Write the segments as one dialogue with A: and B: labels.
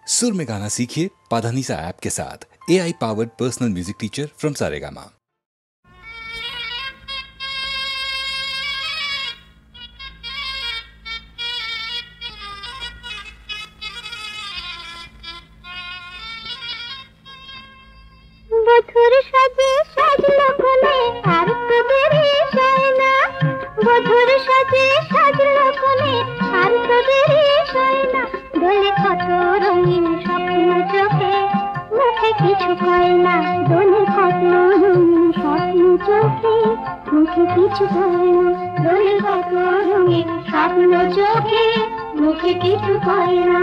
A: सुर में गाना सीखिए पाधानीसा ऐप के साथ। AI powered personal music teacher from Saregama.
B: বধুর সাজে সাজলো কোনে আর তো দেরি হয় না, বধুর সাজে সাজলো কোনে আর তো দেরি হয় না, দোলে কত রঙিন স্বপ্ন চোখে মুখে কিছু কয় না, দোলে কত রঙিন স্বপ্ন চোখে মুখে কিছু কয় না, দোলে কত রঙিন স্বপ্ন চোখে মুখে কিছু কয় না।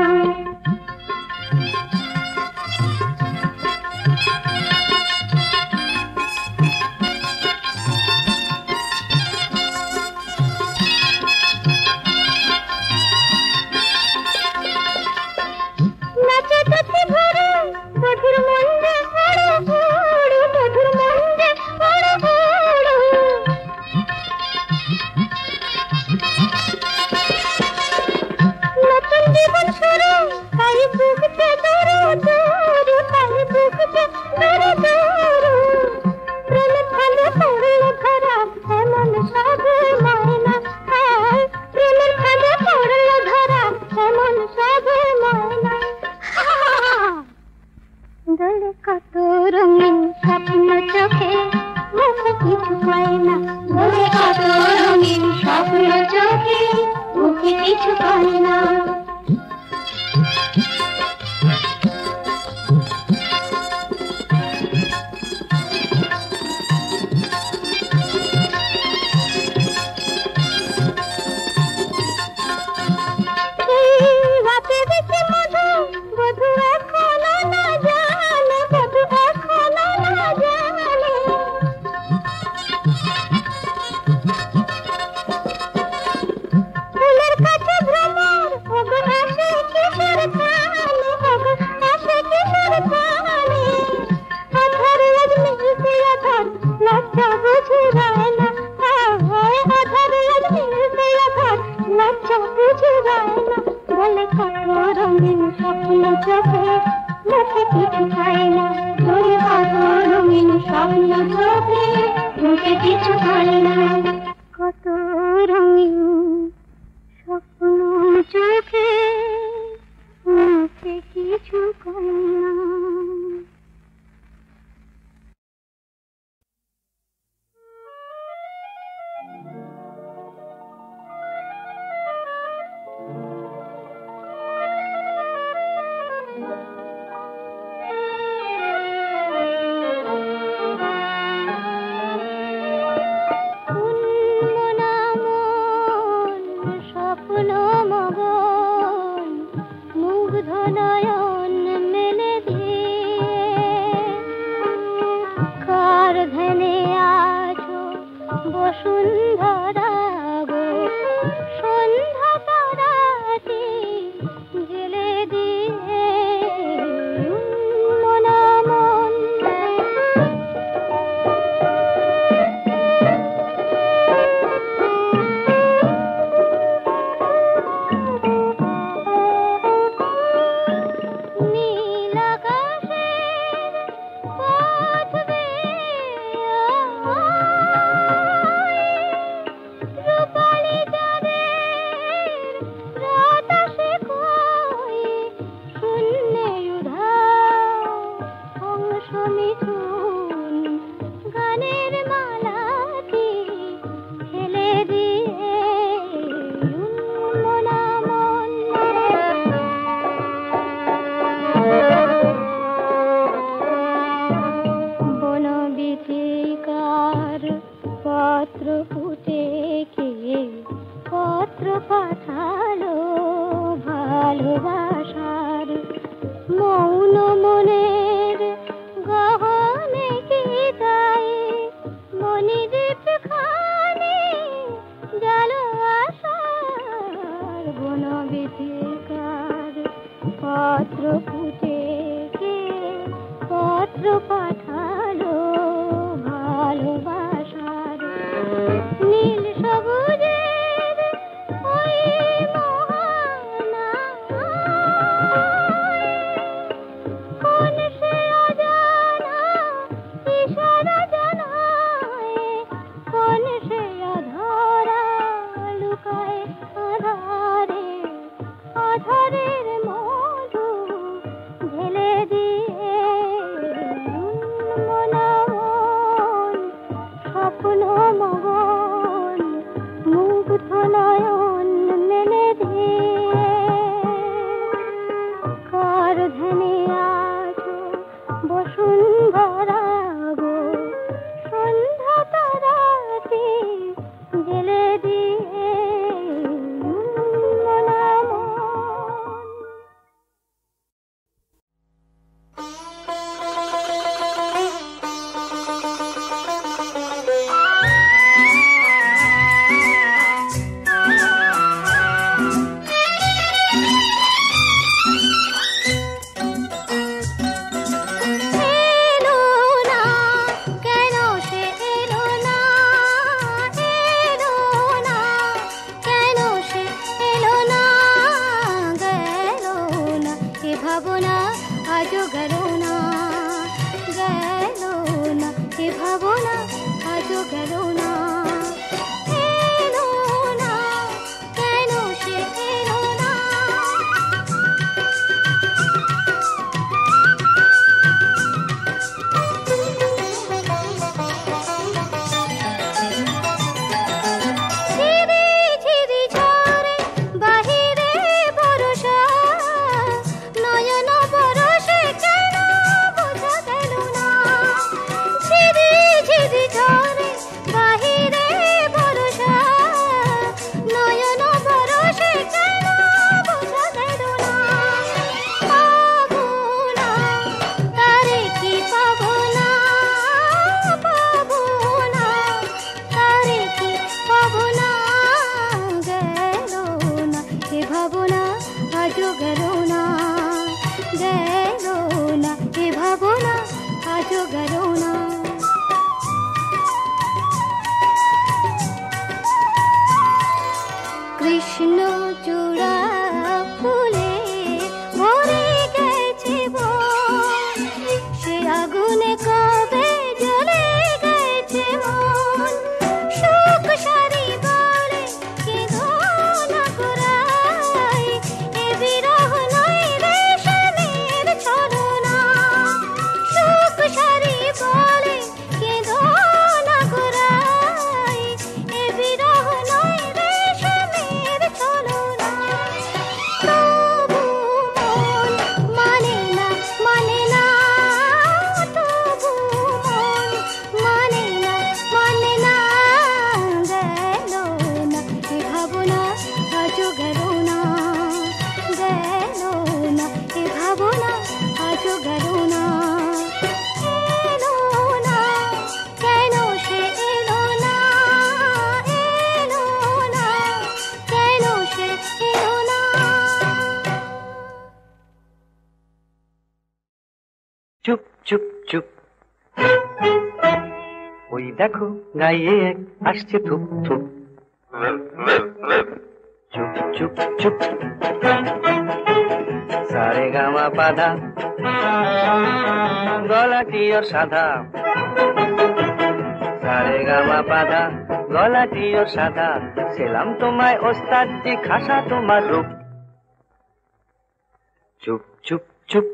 B: আমার ধ্যানে আসো বসুন্ধরা গো, সন্ধ্যা তারাতে জেলে দিয়ে ভাবনা আজও গেল না, গেল না এ ভাবনা আজও গেল না, এলো না কেন সে এলো না। ঝিরি ঝিরি ঝরে বাহিরে বরষা, নয়ন বরষে কেন বোঝা গেল না। ঝিরি ঝিরি ঝরে বাহিরে বরষা, নয়ন বরষে কেন বোঝা গেল না। পাবো না তারে কি পাবো না, পাবো না তারে কি পাবো না, গেল না এ ভাবনা আজও গেল না, গেল না এ ভাবনা আজও গেল না। কৃষ্ণ চূড়া ফুলে ভরে গেছে বন, সে আগুনে কবে জ্বলে গেছে মন। শোক সারি বলে কেঁদো না গোড়ায়, এ বিরহ নয় রে শ্যামের ছলনা। শোক সারি বলে কেঁদো না গোড়ায়, এ বিরহ নয় রে শ্যামের ছলনা। তবু মন মানে না, মানে না, তবু মন মানে না, মানে না, গেল না এ ভাবনা আজও গেল না, গেল না এ ভাবনা আজও গেল না। এলো না কেন সে এলো না, এলো না কেন সে এলো না।
C: চুপ চুপ চুপ, ওই দেখো গায়ে এক আসছে থুপ থুপ। চুপ চুপ চুপ, সারে গামা পাধা, গলাটিও সাদা। সারে গামা পাধা, গলাটিও সাদা, সেলাম তোমায় ওস্তাদজি খাসা তোমার রূপ। চুপ চুপ চুপ,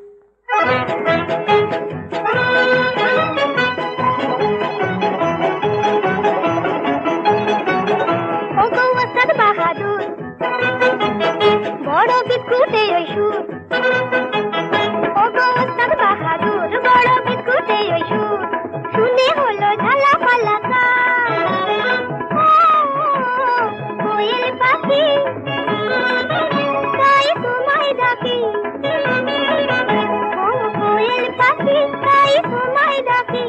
B: ওগো ওস্তাদ বাহাদুর, বড় বিস্কুটে ওই সুর। ওগো ওস্তাদ বাহাদুর, বড় বিস্কুটে ওই সুর। শুনে হলো ঝালা পালা কোয়েল পাখি, তাই তোমায় ডাকি। ও কোয়েল পাখি, তাই তোমায় ডাকি।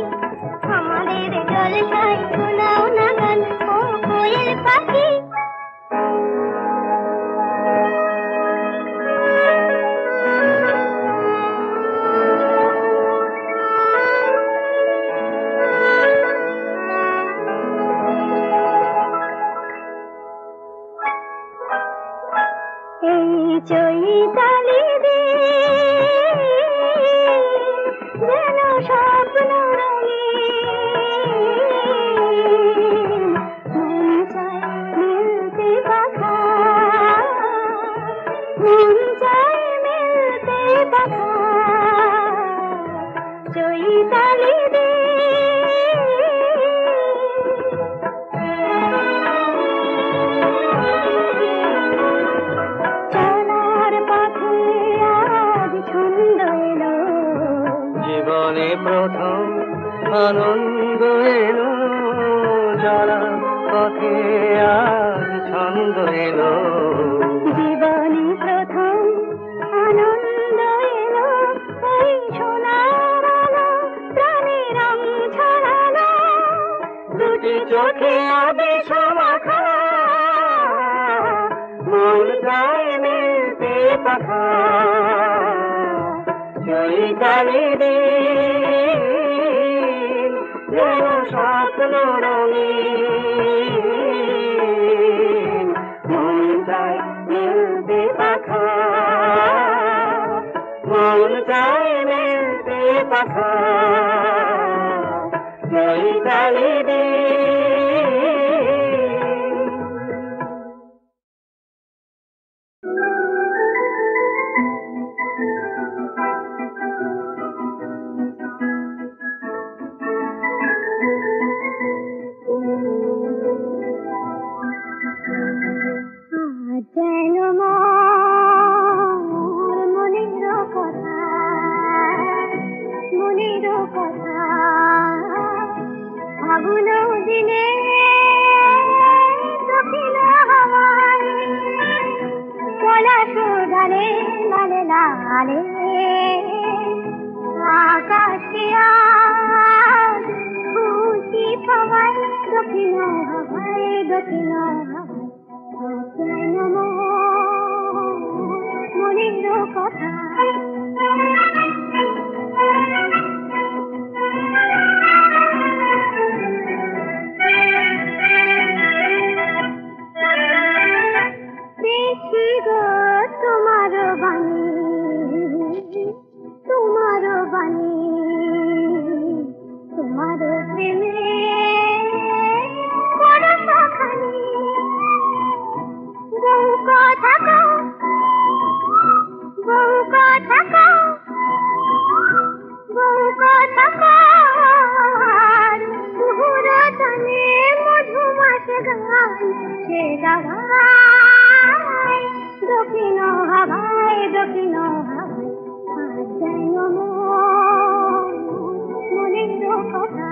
C: জীবনে প্রথম আনন্দ এলো, চলা পথে আজ ছন্দ এলো।
B: জীবনে প্রথম আনন্দ এলো, এই সোনার আলো প্রাণে রং ছড়ালো,
C: দুটি চোখে আবেশ মাখা, মন চায় মিলতে পাখা। চৈতালি দিন যেন স্বপ্ন রঙিন, মন চায় মিলতে পাখা, মন চায় মিলতে পাখা। চৈতালি দিন।
B: যেন মোর মনের কথা, মনের কথা, ফাগুন দিনে দক্ষিণ হাওয়ায় পলাশ ডালে লালে লালে, আকাশে আজ খুশি পাওয়ায় দক্ষিণ হাওয়ায়, দক্ষিণ হাওয়ায় যেন মনের কথা। দেখি গো তোমার বাণী, তোমার বাণী, তোমার প্রেমে বড় সখানি। বহু কথা কও, বহু কথা কও, বহু কথা কও, পুরতনে মধুমাস গান সে গাওয়ায় দক্ষিণ হাওয়ায়, দক্ষিণ হাওয়ায় যেন মনের কথা।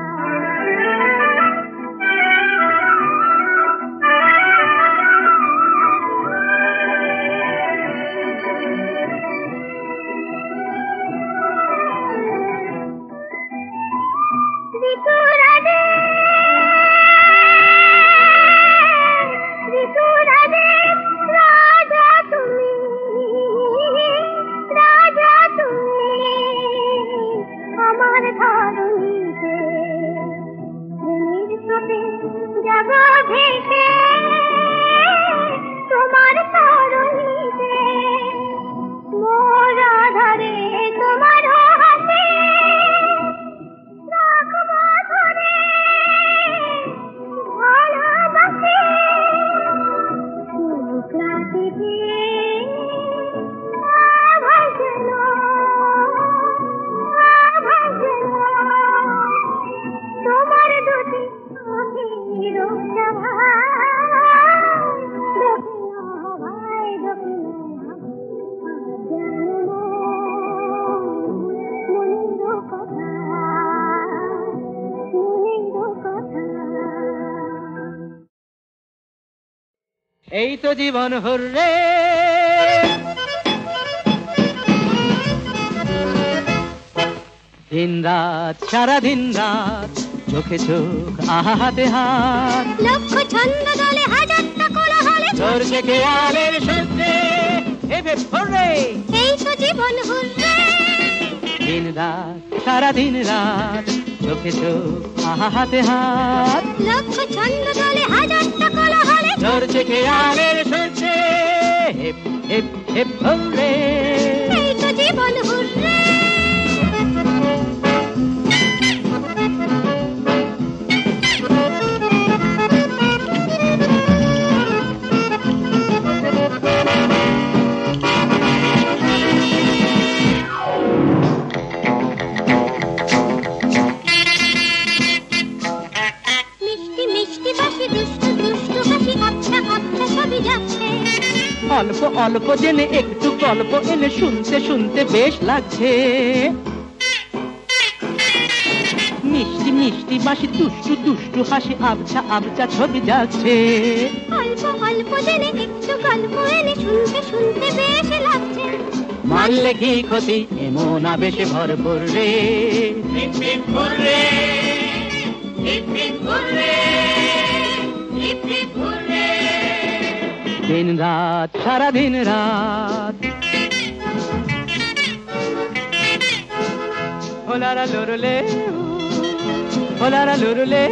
B: রাজা তুমি, রাজা তুমি আমার ধরণীতে, প্রেমের স্রোতে যাব ভেসে তোমার তরণীতে, মোর আধারে তোমার হাতে রাখবো ধরে ভালোবাসে। ক্লান্তিতে ভাসল, ভাসল তোমার দুটি চোখের সভায়, দক্ষিণ হাওয়ায়, দক্ষিণ মনের কথা, মনের কথা।
C: এই তো জীবন হুররে, দিন রাত সারা দিন রাত চোখে চোখ আহা হাতে হাত,
B: লক্ষ ছন্দ দলে হাজারটা কোলাহলে
C: চলছে খেয়ালের সূত্রে এবে হুররে।
B: এই তো জীবন হুররে,
C: দিন রাত সারা দিন রাত চোখে চোখ আহা হাতে হাত,
B: লক্ষ ছন্দ দলে হাজারটা কোলাহলে
C: চলছে খেয়ালের সূত্রে হিপ হিপ হিপ হুররে।
B: এই তো জীবন হুররে।
C: অল্প অল্প জেনে একটু গল্প এনে শুনতে শুনতে বেশ লাগছে।
D: মিষ্টি মিষ্টি বাঁশি দুষ্টু দুষ্টু হাসি আবছা আবছা ছবি যাচ্ছে।
B: অল্প অল্প জেনে একটু গল্প এনে শুনতে শুনতে বেশ লাগছে।
D: মারলে কি ক্ষতি এমন আবেশে ভরপুর রে। দিন রাত সারা দিন রাত হোলারা লুরুলে হোলারা লুরুলে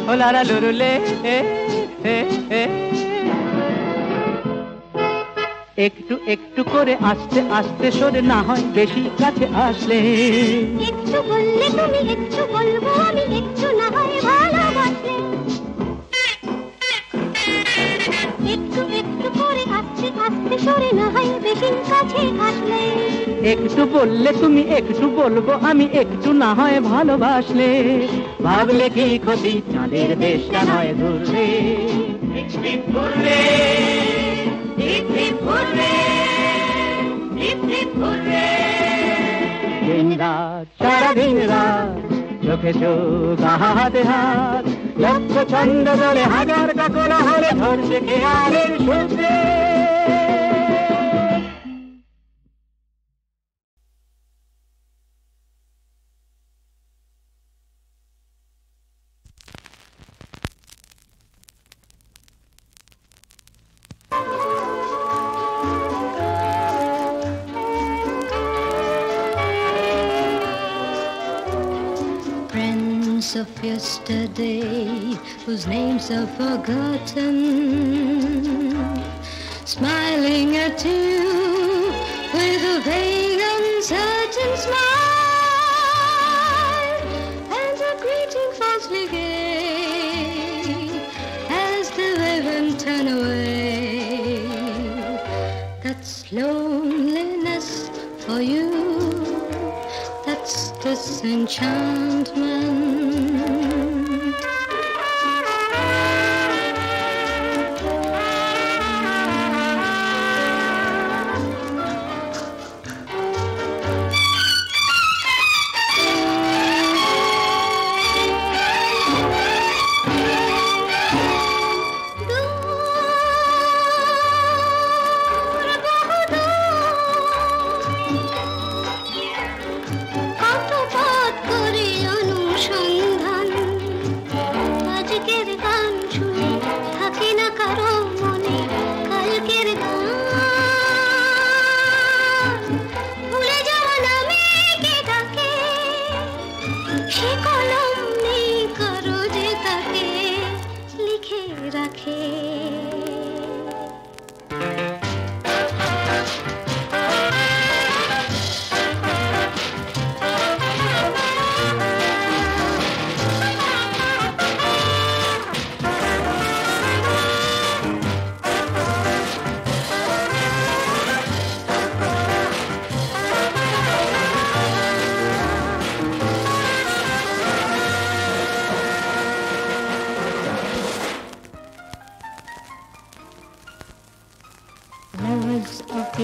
D: হোলারা লুরুলে একটু একটু করে আস্তে আস্তে সরে না হয় বেশি কাছে আসলে।
B: একটু বললে তুমি একটু বলবো আমি একটু না হয় ভালোবাসলে। একটু একটু করে আস্তে আস্তে সরে না হয় বেশি কাছে আসলে।
D: একটু বললে তুমি একটু বলবো আমি একটু না হয় ভালোবাসলে। ভাবলে কি ক্ষতি চাঁদের দেশটা নয় দূরে। দিন রাত সারা দিন রাত চোখে চোখ হাতে হাত লক্ষ ছন্দ দলে হাজার কাকড়া হলে ধরছে খেয়ালের সূত্রে।
E: Of yesterday, whose names are forgotten, smiling at you with a vague, uncertain smile, and a greeting falsely gay as the women turn away. That's loneliness for you. That's disenchantment.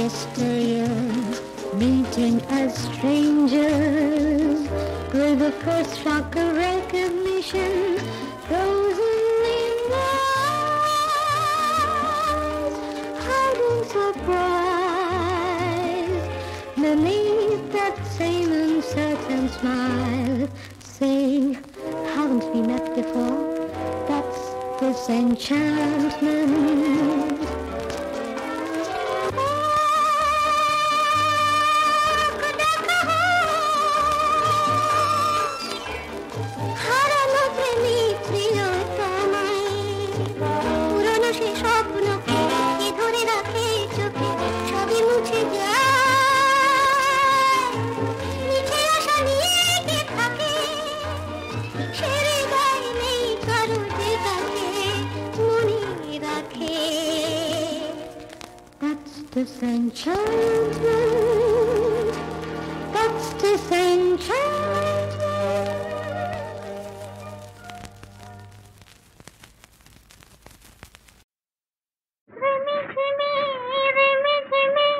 E: Yesteryear, meeting as strangers, with the first shock of recognition frozen in eyes, hiding surprise beneath that same uncertain smile, saying, haven't we met before? That's disenchantment. Disenchantment, that's disenchantment.
B: Rimi, Rimi, Rimi, Rimi.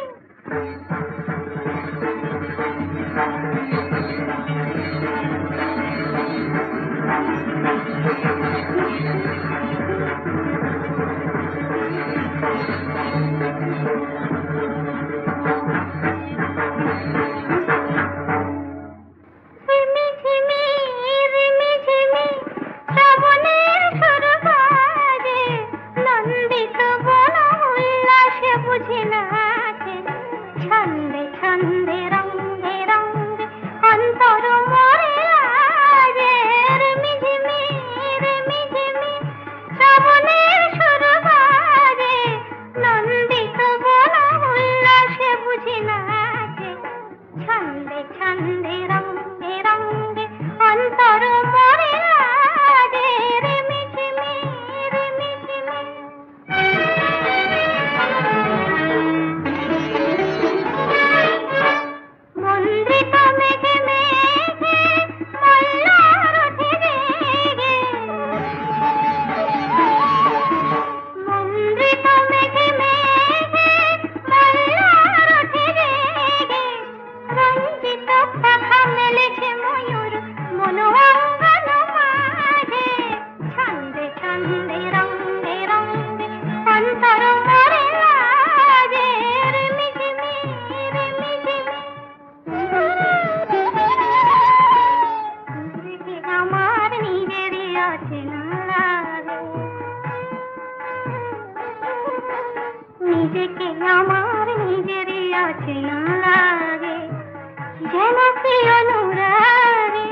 B: যেন কি অনুরাগে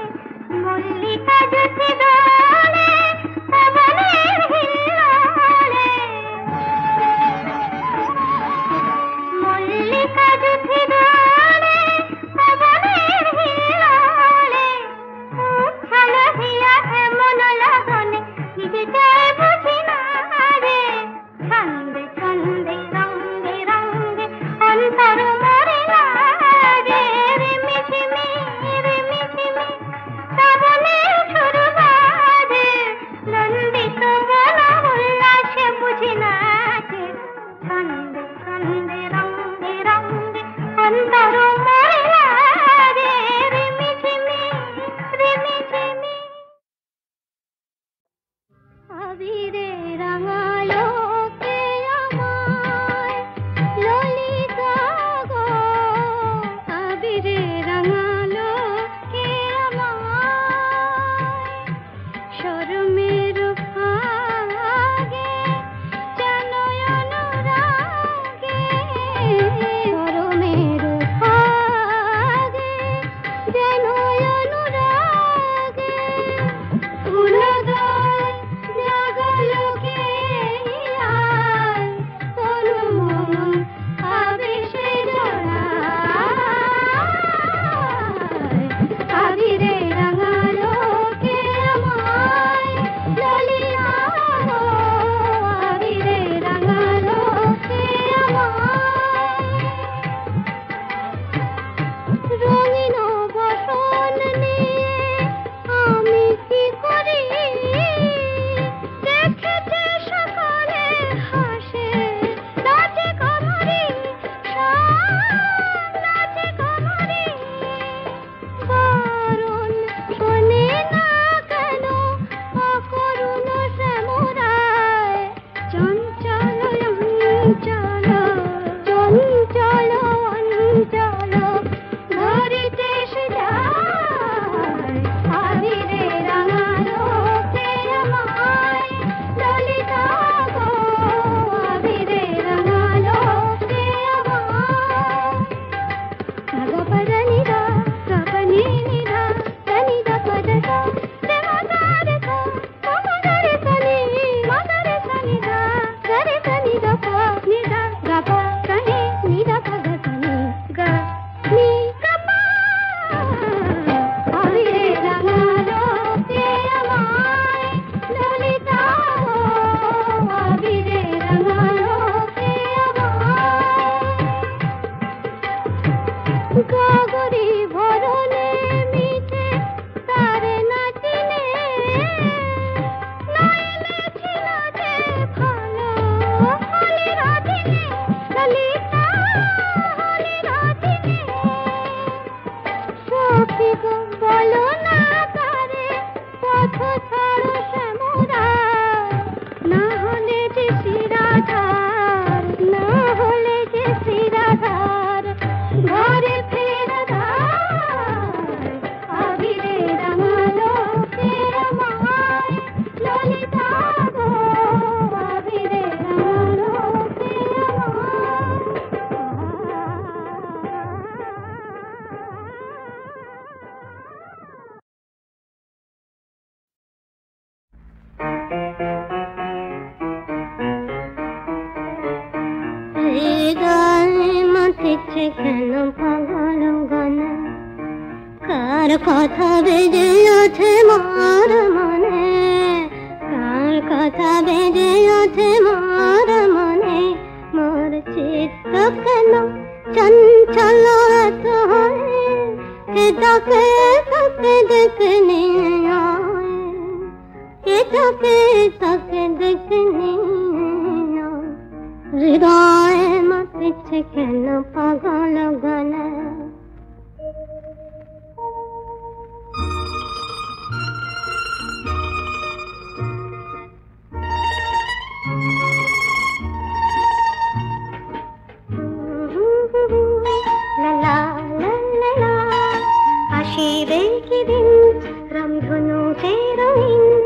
B: মল্লিকা জ্যোতি দোলে পবনের হিল্লোলে মল্লিকা জ্যোতি দোলে পবনের হিল্লোলে উচ্ছল হিয়া এমন লগনে নিজেটাই বুঝি না রে ছন্দে ছন্দে রঙে রঙে অন্তর মরে লাগে রিমিঝিমি শ্রাবণের সুর বাজে লন্ডিত বন উল্লাসে বুঝি নাচে ছন্দে ছন্দে রঙে রঙে অন্তর মরে লাগে রিমিঝিমি আবিরে রাঙালো কে আমায় ললিতা গো আবিরে রাঙালো কে আমায় শরমের ভাগে যেন অনুরাগে শরমের ভাগে যেন অনুরাগে ফুলদয় জাগলো কে আয় তনু মন আবেশে জড়ায় আবিরে রাঙালো কে আমায় ললিতা গো আবিরে রাঙালো কে আমায় রঙিন বসন নিয়ে আমি কি করি দেখেছে সকলে হাসে নাচে কমরি নাচে কমরি বারণ শোনে না কেন অকরুণ শ্যামরায় চঞ্চল অঞ্চল চঞ্চল অঞ্চল ধরিতে সে যায় আবিরে রাঙালো কে আমায় ললিতা গো আবিরে রাঙালো কে আমায় গগপদনিদা গগনিনিদা তনিদা পদদা রে মাদারে সা পমদারে সনি মাদারে সনিদা গরে সনিদা প নিদা গপ কহে নিদা পদ সনি গ নি গপ আবিরে রাঙালো কে আমায় ললিতা গো আবিরে রাঙালো কে আমায় গগরি ভরনে মিঠে তারে নাচিনে নয়নে ছিল যে ভালো হলি রাধিনে ললিতা হলি রাধিনে সখী গো বলো না তারে পথ ছাড়ো শ্যামরায় না হলে যে শ্রীরাধার না হলে যে শ্রীরাধার ঘরে ফেরাধার আবিরে রাঙালো কে আমায় ললিতা গো আবিরে রাঙালো কে হৃদয় মাতিছে কেন পাগল গানে কার কথা বেজে ওঠে মোর মনে কার কথা বেজে ওঠে মোর মনে মোর চিত্ত কেন চঞ্চল এত হয় কে তাকে তাকে দেখনে আয় কে তাকে তাকে দেখনে আয় হৃদয় মাতিছে কেন পাগল গানে লা লা লা লা আসিবে কি দিন রামধনু রঙিন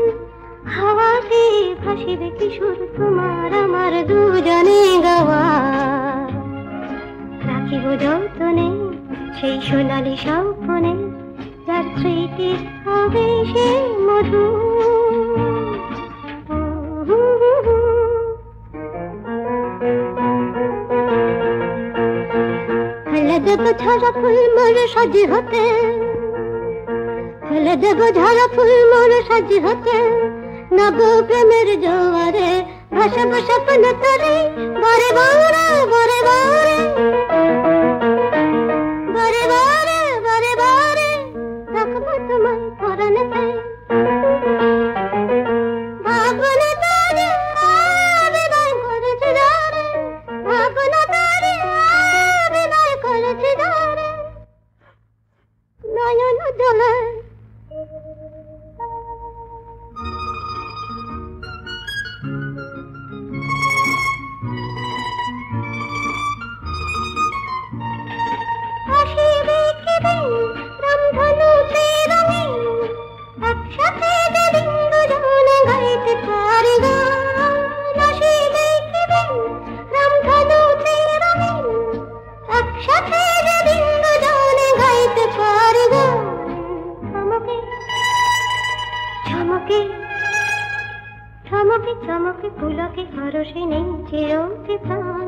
B: হাওয়াতে ভাসিবে কি সুর তোমার আমার দুজনে গাওয়া রাখিব যতনে সেই সোনালি স্বপ্নে যার স্মৃতির আবেশে মধু ফেলে দেব ঝরা ফুল মোর সাজি হতে ফেলে দেব ঝরা ফুল মোর সাজি হতে নব প্রেমের জোয়ারে ভাসব স্বপ্ন তরে বারে বারে বারে বারে বারে বারে বারে বারে রাখবো তোমায় পরাণেতে ভাবনা তারে বিদায় করেছে যারে ভাবনা তারে বিদায় করেছে যারে নয়ন জলে আসিবে কি দিন রামধনুতে রঙিন একসাথে যেদিন দুজনে গাইতে পারি গান আসিবে কি দিন রামধনুতে রঙিন একসাথে যেদিন দুজনে গাইতে পারি গান চমকে চমকে চমকে চমকে পুলকে হরষে নেই চিরতে প্রাণ